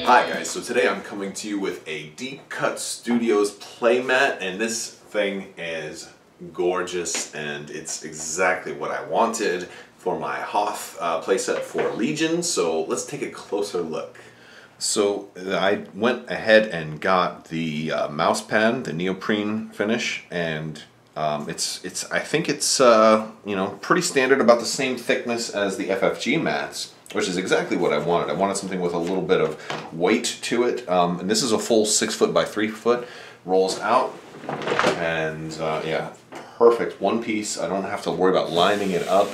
Hi guys, so today I'm coming to you with a Deet-Cut Studios playmat, and this thing is gorgeous and it's exactly what I wanted for my Hoth playset for Legion, so let's take a closer look. So I went ahead and got the Mousepad, the neoprene finish, and I think it's you know, pretty standard, about the same thickness as the FFG mats, which is exactly what I wanted. I wanted something with a little bit of weight to it, and this is a full 6 foot by 3 foot, rolls out, and yeah, perfect one piece. I don't have to worry about lining it up.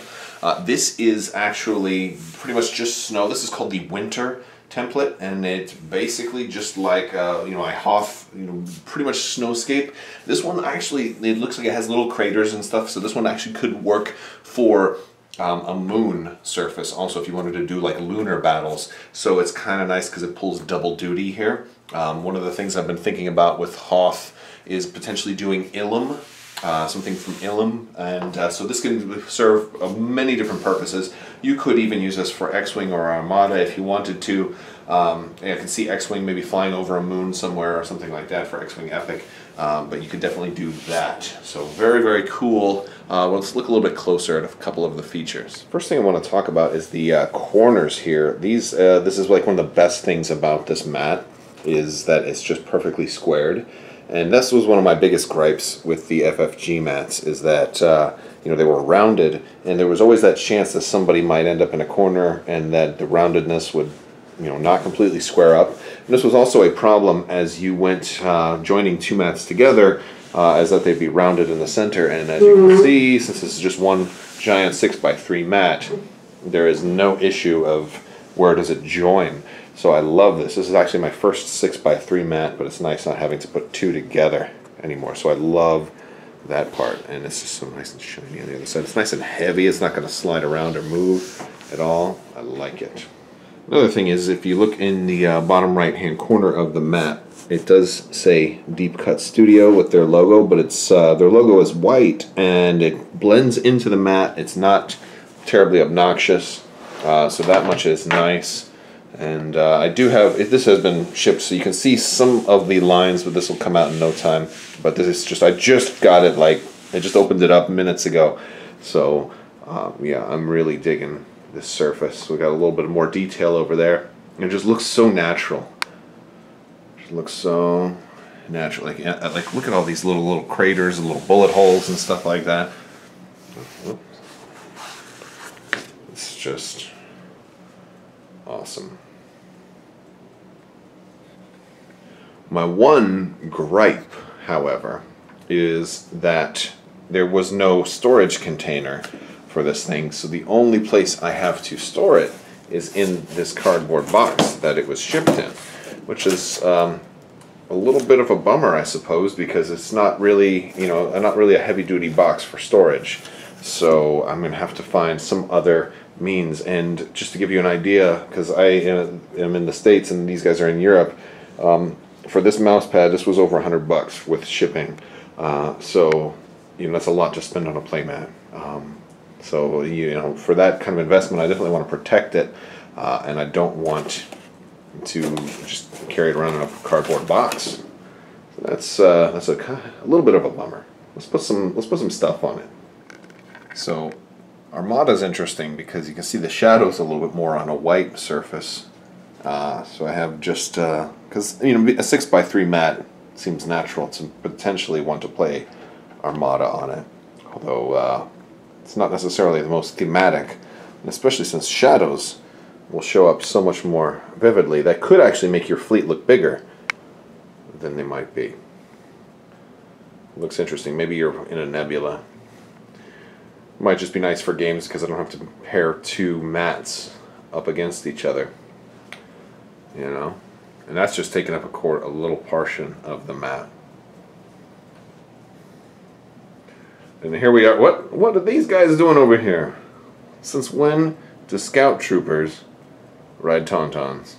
This is actually pretty much just snow. This is called the winter template, and it's basically just like you know, I Hoth, you know, pretty much snowscape. This one actually, it looks like it has little craters and stuff, so this one actually could work for a moon surface also, if you wanted to do like lunar battles. So it's kind of nice because it pulls double duty here. One of the things I've been thinking about with Hoth is potentially doing Ilum, something from Ilum, and so this can serve many different purposes. You could even use this for X-Wing or Armada if you wanted to. I can see X-Wing maybe flying over a moon somewhere or something like that for X-Wing Epic, but you could definitely do that. So very, very cool. Let's look a little bit closer at a couple of the features. First thing I want to talk about is the corners here. This is like one of the best things about this mat, is that it's just perfectly squared. And this was one of my biggest gripes with the FFG mats, is that you know, they were rounded, and there was always that chance that somebody might end up in a corner and that the roundedness would, you know, not completely square up. And this was also a problem as you went joining two mats together, as that they'd be rounded in the center. And as you can see, since this is just one giant 6 by 3 mat, there is no issue of where does it join. So I love this. This is actually my first 6 by 3 mat, but it's nice not having to put two together anymore. So I love that part, and it's just so nice and shiny on the other side. It's nice and heavy. It's not going to slide around or move at all. I like it. Another thing is, if you look in the bottom right hand corner of the mat, it does say Deet-Cut Studio with their logo, but it's their logo is white and it blends into the mat. It's not terribly obnoxious, so that much is nice. And I do have, this has been shipped, so you can see some of the lines, but this will come out in no time. But this is just, I just got it, like, I just opened it up minutes ago. So yeah, I'm really digging this surface. We got a little bit more detail over there. It just looks so natural. It just looks so natural. Like look at all these little craters and little bullet holes and stuff like that. It's just awesome. My one gripe, however, is that there was no storage container for this thing, so the only place I have to store it is in this cardboard box that it was shipped in, which is a little bit of a bummer, I suppose, because it's not really, you know, not really a heavy-duty box for storage. So I'm going to have to find some other means. And just to give you an idea, because I am in the States and these guys are in Europe, for this mouse pad, this was over $100 with shipping. So, you know, that's a lot to spend on a playmat. So, you know, for that kind of investment, I definitely want to protect it, and I don't want to just carry it around in a cardboard box. So that's a little bit of a bummer. Let's put some stuff on it. So Armada's interesting because you can see the shadows a little bit more on a white surface. So I have just, because, you know, a 6 by 3 mat seems natural to potentially want to play Armada on it. Although it's not necessarily the most thematic, and especially since shadows will show up so much more vividly. That could actually make your fleet look bigger than they might be. Looks interesting. Maybe you're in a nebula. Might just be nice for games because I don't have to pair two mats up against each other, you know, and that's just taking up a little portion of the mat. And here we are. What are these guys doing over here? Since when do scout troopers ride tauntauns?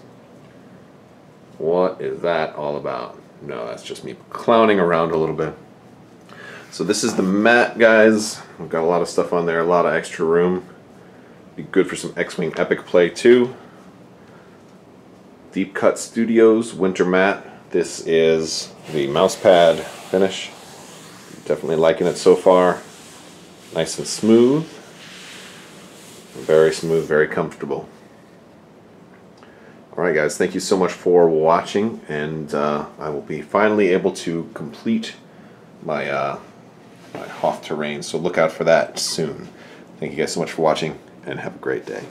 What is that all about? No, that's just me clowning around a little bit. So this is the mat, guys. We've got a lot of stuff on there, a lot of extra room. Be good for some X-Wing Epic play too. Deet-Cut Studios winter mat. This is the Mousepad finish. Definitely liking it so far. Nice and smooth. Very smooth, very comfortable. Alright guys, thank you so much for watching, and I will be finally able to complete my, my Hoth terrain, so look out for that soon. Thank you guys so much for watching, and have a great day.